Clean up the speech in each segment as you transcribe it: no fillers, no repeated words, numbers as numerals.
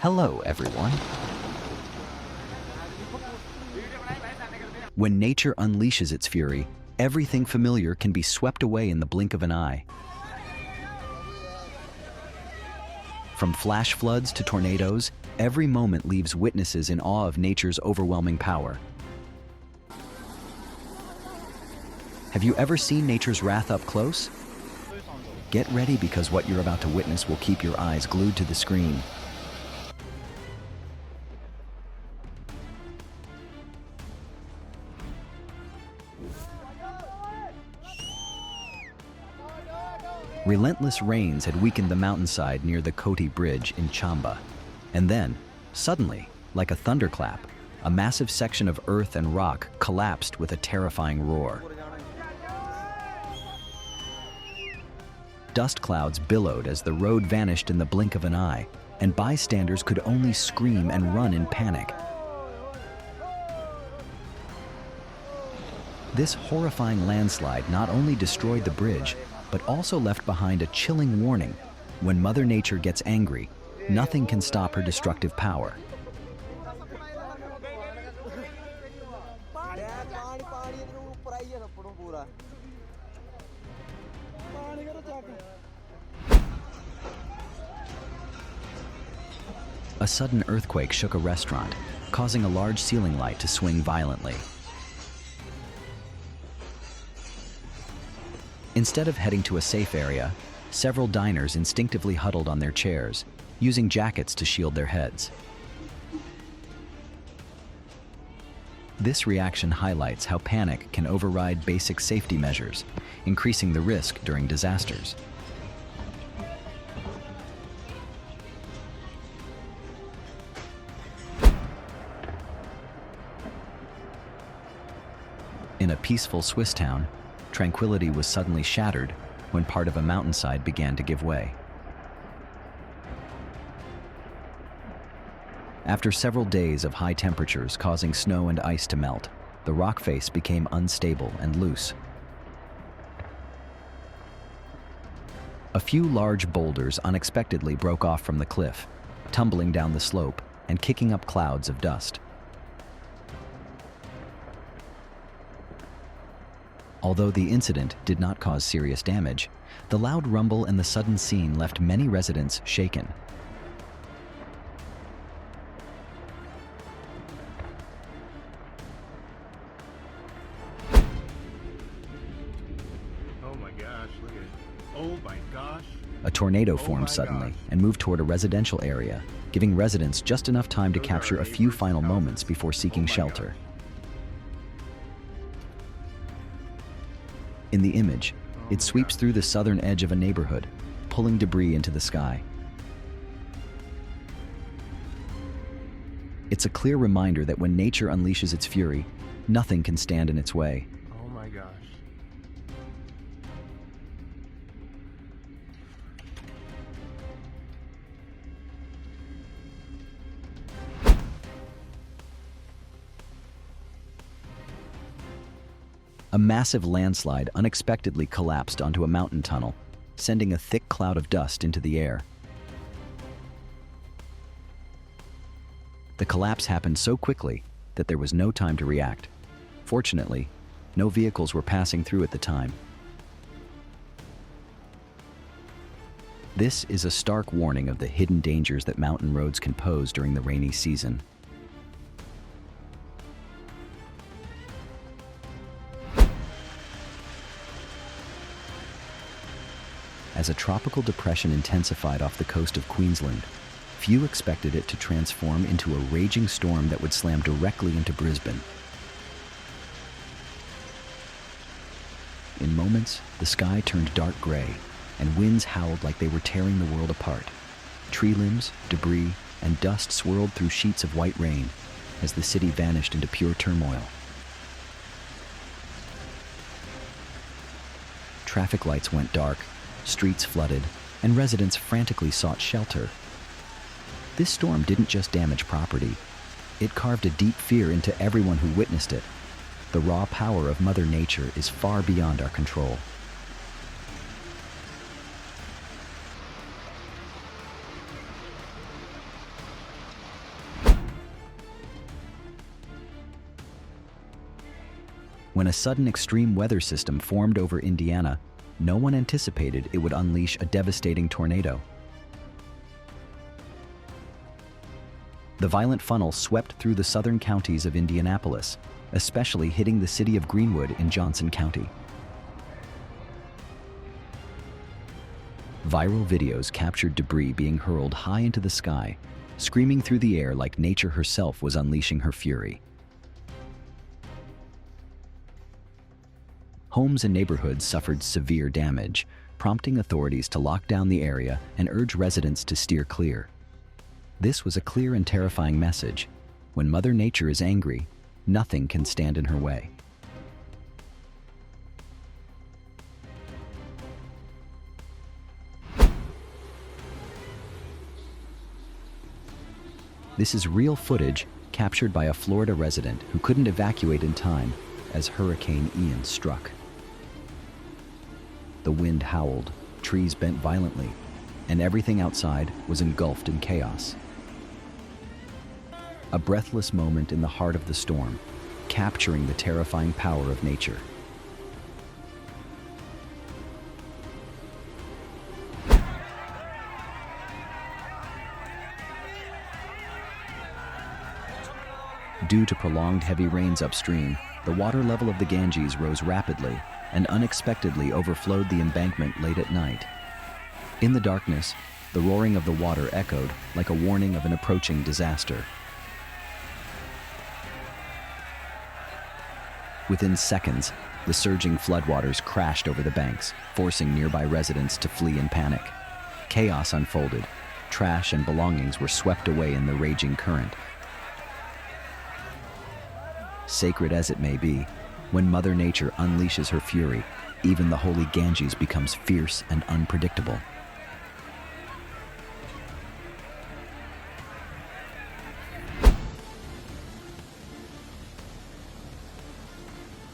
Hello, everyone. When nature unleashes its fury, everything familiar can be swept away in the blink of an eye. From flash floods to tornadoes, every moment leaves witnesses in awe of nature's overwhelming power. Have you ever seen nature's wrath up close? Get ready, because what you're about to witness will keep your eyes glued to the screen. Relentless rains had weakened the mountainside near the Koti Bridge in Chamba. And then, suddenly, like a thunderclap, a massive section of earth and rock collapsed with a terrifying roar. Dust clouds billowed as the road vanished in the blink of an eye, and bystanders could only scream and run in panic. This horrifying landslide not only destroyed the bridge, but also left behind a chilling warning: when Mother Nature gets angry, nothing can stop her destructive power. A sudden earthquake shook a restaurant, causing a large ceiling light to swing violently. Instead of heading to a safe area, several diners instinctively huddled on their chairs, using jackets to shield their heads. This reaction highlights how panic can override basic safety measures, increasing the risk during disasters. In a peaceful Swiss town, tranquility was suddenly shattered when part of a mountainside began to give way. After several days of high temperatures causing snow and ice to melt, the rock face became unstable and loose. A few large boulders unexpectedly broke off from the cliff, tumbling down the slope and kicking up clouds of dust. Although the incident did not cause serious damage, the loud rumble and the sudden scene left many residents shaken. Oh my gosh, look at it. Oh my gosh. A tornado formed suddenly and moved toward a residential area, giving residents just enough time to capture a few final moments before seeking shelter. In the image, it sweeps through the southern edge of a neighborhood, pulling debris into the sky. It's a clear reminder that when nature unleashes its fury, nothing can stand in its way. Oh my gosh. A massive landslide unexpectedly collapsed onto a mountain tunnel, sending a thick cloud of dust into the air. The collapse happened so quickly that there was no time to react. Fortunately, no vehicles were passing through at the time. This is a stark warning of the hidden dangers that mountain roads can pose during the rainy season. As a tropical depression intensified off the coast of Queensland, few expected it to transform into a raging storm that would slam directly into Brisbane. In moments, the sky turned dark gray, and winds howled like they were tearing the world apart. Tree limbs, debris, and dust swirled through sheets of white rain as the city vanished into pure turmoil. Traffic lights went dark, streets flooded, and residents frantically sought shelter. This storm didn't just damage property, it carved a deep fear into everyone who witnessed it. The raw power of Mother Nature is far beyond our control. When a sudden extreme weather system formed over Indiana, no one anticipated it would unleash a devastating tornado. The violent funnel swept through the southern counties of Indianapolis, especially hitting the city of Greenwood in Johnson County. Viral videos captured debris being hurled high into the sky, screaming through the air like nature herself was unleashing her fury. Homes and neighborhoods suffered severe damage, prompting authorities to lock down the area and urge residents to steer clear. This was a clear and terrifying message. When Mother Nature is angry, nothing can stand in her way. This is real footage captured by a Florida resident who couldn't evacuate in time as Hurricane Ian struck. The wind howled, trees bent violently, and everything outside was engulfed in chaos. A breathless moment in the heart of the storm, capturing the terrifying power of nature. Due to prolonged heavy rains upstream, the water level of the Ganges rose rapidly and unexpectedly overflowed the embankment late at night. In the darkness, the roaring of the water echoed like a warning of an approaching disaster. Within seconds, the surging floodwaters crashed over the banks, forcing nearby residents to flee in panic. Chaos unfolded. Trash and belongings were swept away in the raging current. Sacred as it may be, when Mother Nature unleashes her fury, even the holy Ganges becomes fierce and unpredictable.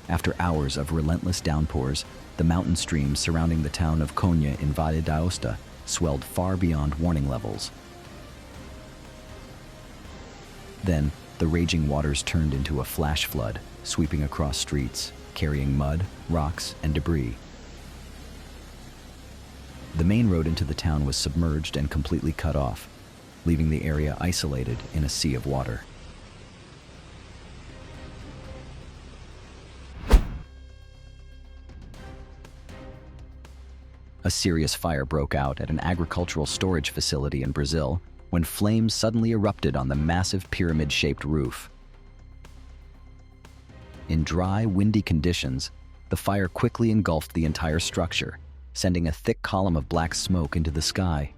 After hours of relentless downpours, the mountain streams surrounding the town of Konya in Valle d'Aosta swelled far beyond warning levels. Then, the raging waters turned into a flash flood, sweeping across streets, carrying mud, rocks, and debris. The main road into the town was submerged and completely cut off, leaving the area isolated in a sea of water. A serious fire broke out at an agricultural storage facility in Brazil when flames suddenly erupted on the massive pyramid-shaped roof. In dry, windy conditions, the fire quickly engulfed the entire structure, sending a thick column of black smoke into the sky.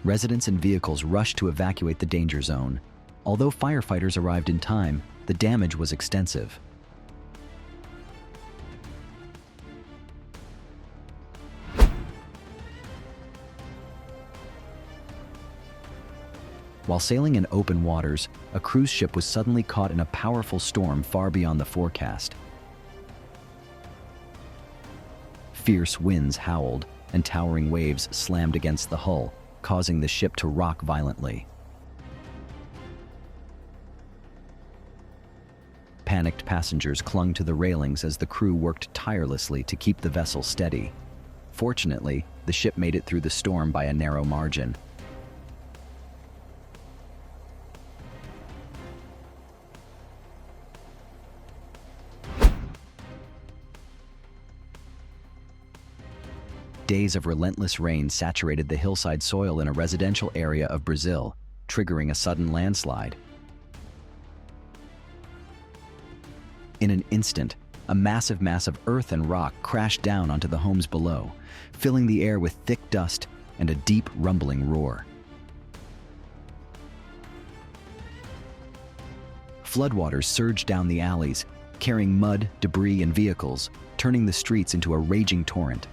Residents and vehicles rushed to evacuate the danger zone. Although firefighters arrived in time, the damage was extensive. While sailing in open waters, a cruise ship was suddenly caught in a powerful storm far beyond the forecast. Fierce winds howled, and towering waves slammed against the hull, causing the ship to rock violently. Panicked passengers clung to the railings as the crew worked tirelessly to keep the vessel steady. Fortunately, the ship made it through the storm by a narrow margin. Days of relentless rain saturated the hillside soil in a residential area of Brazil, triggering a sudden landslide. In an instant, a massive mass of earth and rock crashed down onto the homes below, filling the air with thick dust and a deep rumbling roar. Floodwaters surged down the alleys, carrying mud, debris, and vehicles, turning the streets into a raging torrent.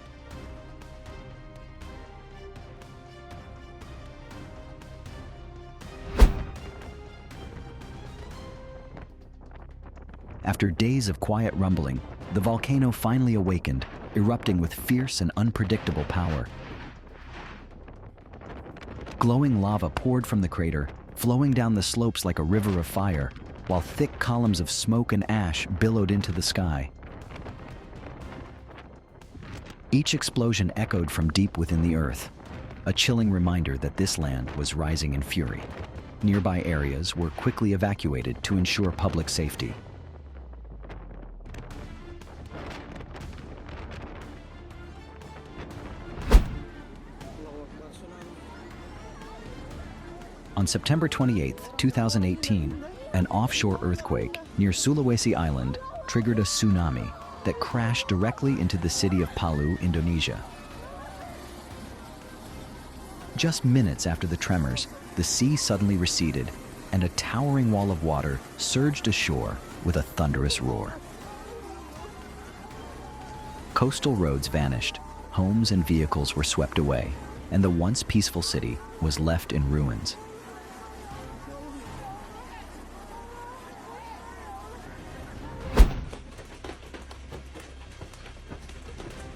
After days of quiet rumbling, the volcano finally awakened, erupting with fierce and unpredictable power. Glowing lava poured from the crater, flowing down the slopes like a river of fire, while thick columns of smoke and ash billowed into the sky. Each explosion echoed from deep within the earth, a chilling reminder that this land was rising in fury. Nearby areas were quickly evacuated to ensure public safety. On September 28, 2018, an offshore earthquake near Sulawesi Island triggered a tsunami that crashed directly into the city of Palu, Indonesia. Just minutes after the tremors, the sea suddenly receded, and a towering wall of water surged ashore with a thunderous roar. Coastal roads vanished, homes and vehicles were swept away, and the once peaceful city was left in ruins.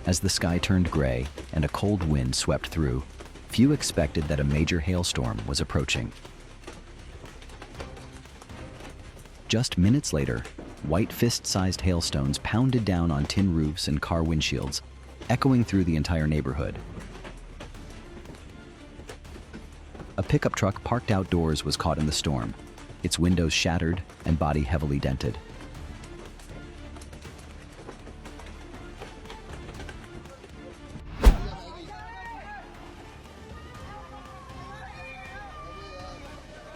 As the sky turned gray and a cold wind swept through, few expected that a major hailstorm was approaching. Just minutes later, white fist-sized hailstones pounded down on tin roofs and car windshields, echoing through the entire neighborhood. A pickup truck parked outdoors was caught in the storm, its windows shattered and body heavily dented.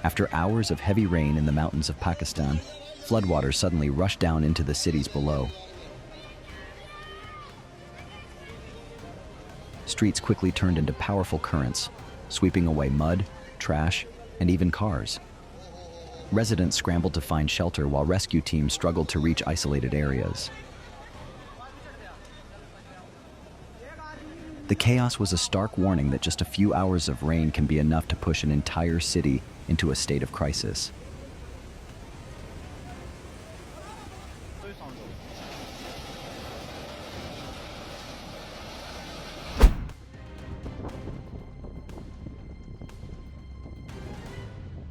After hours of heavy rain in the mountains of Pakistan, floodwaters suddenly rushed down into the cities below. Streets quickly turned into powerful currents, sweeping away mud, trash, and even cars. Residents scrambled to find shelter while rescue teams struggled to reach isolated areas. The chaos was a stark warning that just a few hours of rain can be enough to push an entire city into a state of crisis.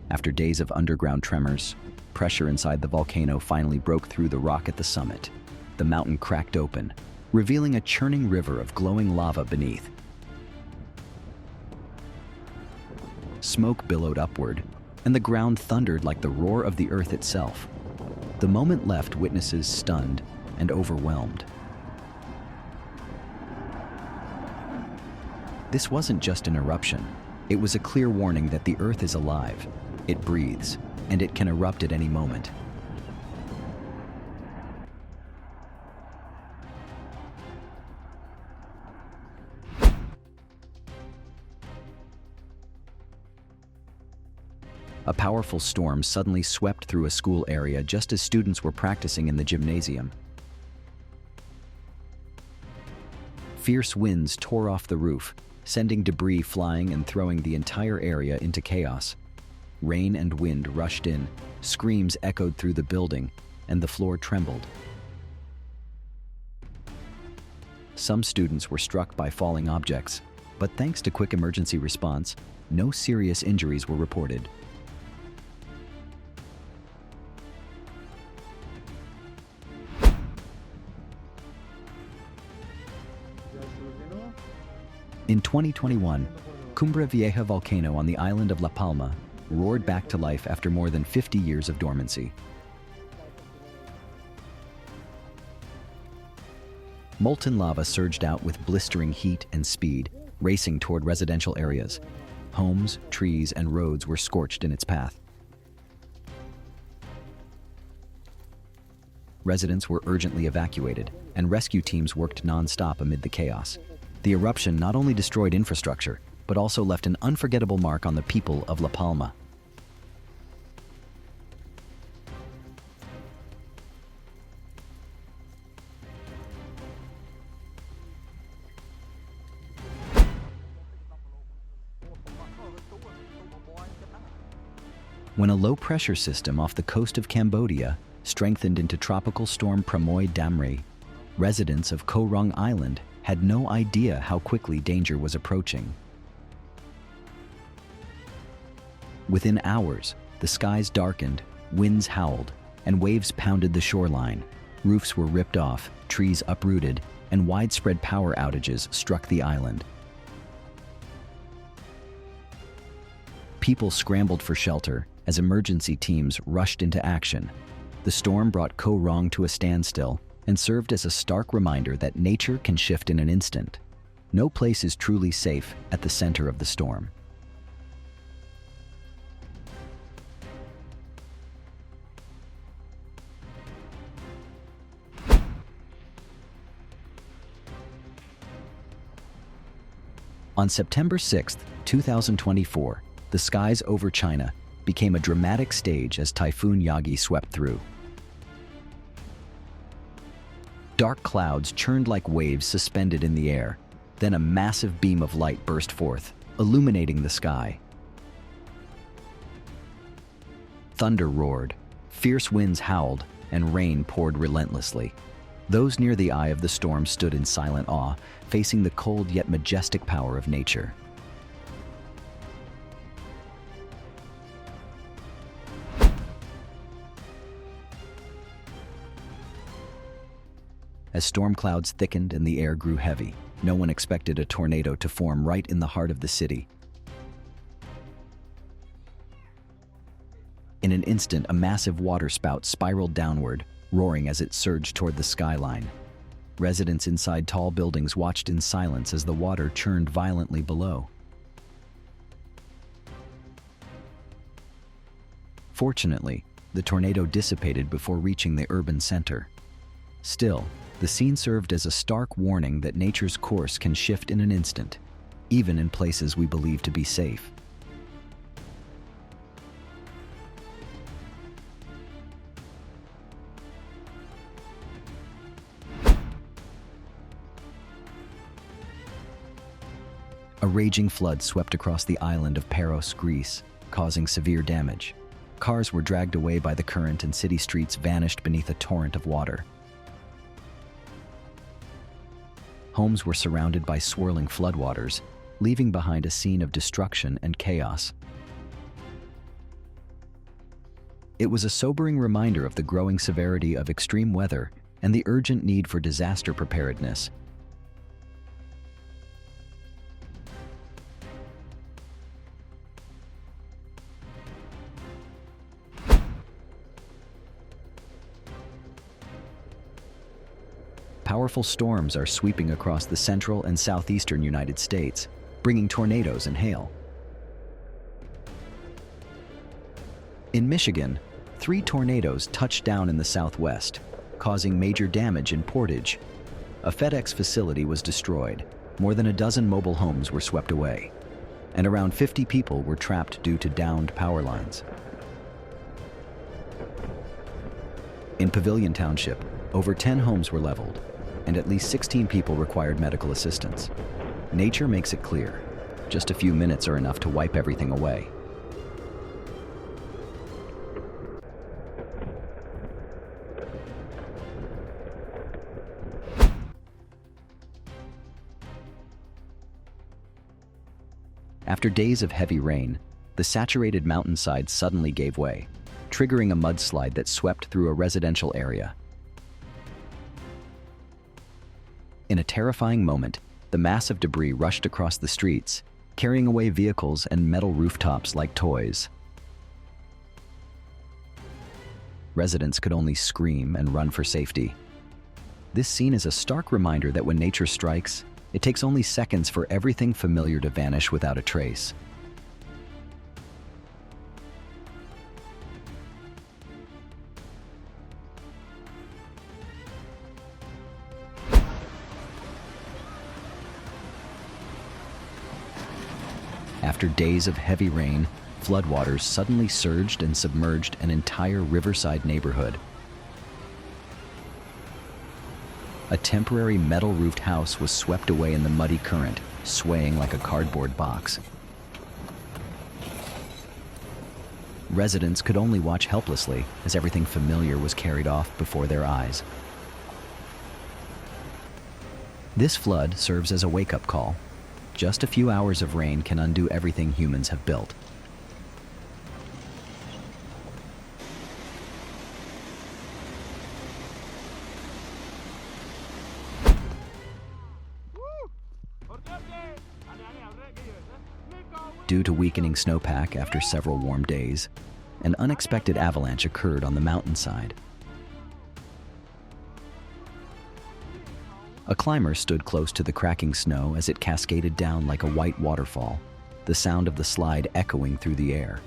After days of underground tremors, pressure inside the volcano finally broke through the rock at the summit. The mountain cracked open, revealing a churning river of glowing lava beneath. Smoke billowed upward, and the ground thundered like the roar of the earth itself. The moment left witnesses stunned and overwhelmed. This wasn't just an eruption. It was a clear warning that the earth is alive, it breathes, and it can erupt at any moment. A powerful storm suddenly swept through a school area just as students were practicing in the gymnasium. Fierce winds tore off the roof, sending debris flying and throwing the entire area into chaos. Rain and wind rushed in, screams echoed through the building, and the floor trembled. Some students were struck by falling objects, but thanks to quick emergency response, no serious injuries were reported. In 2021, Cumbre Vieja volcano on the island of La Palma roared back to life after more than 50 years of dormancy. Molten lava surged out with blistering heat and speed, racing toward residential areas. Homes, trees, and roads were scorched in its path. Residents were urgently evacuated, and rescue teams worked non-stop amid the chaos. The eruption not only destroyed infrastructure, but also left an unforgettable mark on the people of La Palma. When a low-pressure system off the coast of Cambodia strengthened into Tropical Storm Pramoy Damri, residents of Koh Rong Island had no idea how quickly danger was approaching. Within hours, the skies darkened Winds howled, and waves pounded the shoreline. Roofs were ripped off, trees uprooted, and widespread power outages struck the island. People scrambled for shelter as emergency teams rushed into action. The storm brought Koh Rong to a standstill and served as a stark reminder that nature can shift in an instant. No place is truly safe at the center of the storm. On September 6, 2024, the skies over China became a dramatic stage as Typhoon Yagi swept through. Dark clouds churned like waves suspended in the air. Then a massive beam of light burst forth, illuminating the sky. Thunder roared, fierce winds howled, and rain poured relentlessly. Those near the eye of the storm stood in silent awe, facing the cold yet majestic power of nature. As storm clouds thickened and the air grew heavy, no one expected a tornado to form right in the heart of the city. In an instant, a massive waterspout spiraled downward, roaring as it surged toward the skyline. Residents inside tall buildings watched in silence as the water churned violently below. Fortunately, the tornado dissipated before reaching the urban center. Still, the scene served as a stark warning that nature's course can shift in an instant, even in places we believe to be safe. A raging flood swept across the island of Paros, Greece, causing severe damage. Cars were dragged away by the current and city streets vanished beneath a torrent of water. Homes were surrounded by swirling floodwaters, leaving behind a scene of destruction and chaos. It was a sobering reminder of the growing severity of extreme weather and the urgent need for disaster preparedness. Powerful storms are sweeping across the central and southeastern United States, bringing tornadoes and hail. In Michigan, 3 tornadoes touched down in the southwest, causing major damage in Portage. A FedEx facility was destroyed, more than a dozen mobile homes were swept away, and around 50 people were trapped due to downed power lines. In Pavilion Township, over 10 homes were leveled, and at least 16 people required medical assistance. Nature makes it clear, just a few minutes are enough to wipe everything away. After days of heavy rain, the saturated mountainside suddenly gave way, triggering a mudslide that swept through a residential area. In a terrifying moment, the mass of debris rushed across the streets, carrying away vehicles and metal rooftops like toys. Residents could only scream and run for safety. This scene is a stark reminder that when nature strikes, it takes only seconds for everything familiar to vanish without a trace. After days of heavy rain, floodwaters suddenly surged and submerged an entire riverside neighborhood. A temporary metal-roofed house was swept away in the muddy current, swaying like a cardboard box. Residents could only watch helplessly as everything familiar was carried off before their eyes. This flood serves as a wake-up call. Just a few hours of rain can undo everything humans have built. Due to weakening snowpack after several warm days, an unexpected avalanche occurred on the mountainside. A climber stood close to the cracking snow as it cascaded down like a white waterfall, the sound of the slide echoing through the air.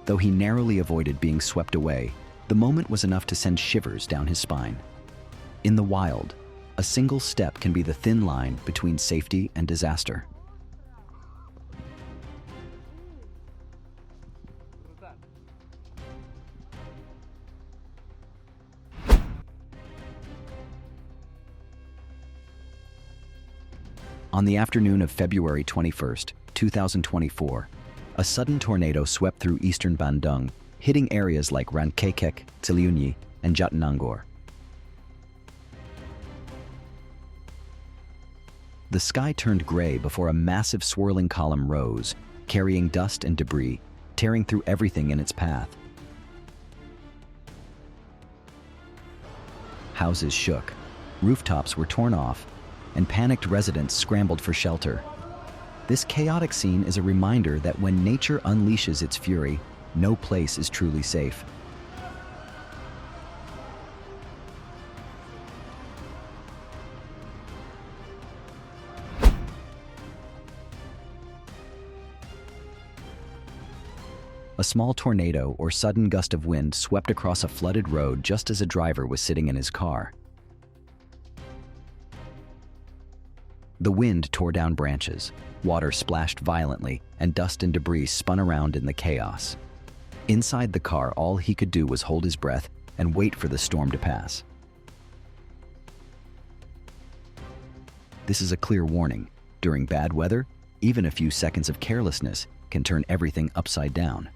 Though he narrowly avoided being swept away, the moment was enough to send shivers down his spine. In the wild, a single step can be the thin line between safety and disaster. On the afternoon of February 21st, 2024, a sudden tornado swept through eastern Bandung, hitting areas like Rankekek, Tiliunyi, and Jatinangor. The sky turned gray before a massive swirling column rose, carrying dust and debris, tearing through everything in its path. Houses shook, rooftops were torn off, and panicked residents scrambled for shelter. This chaotic scene is a reminder that when nature unleashes its fury, no place is truly safe. A small tornado or sudden gust of wind swept across a flooded road just as a driver was sitting in his car. The wind tore down branches, water splashed violently, and dust and debris spun around in the chaos. Inside the car, all he could do was hold his breath and wait for the storm to pass. This is a clear warning. During bad weather, even a few seconds of carelessness can turn everything upside down.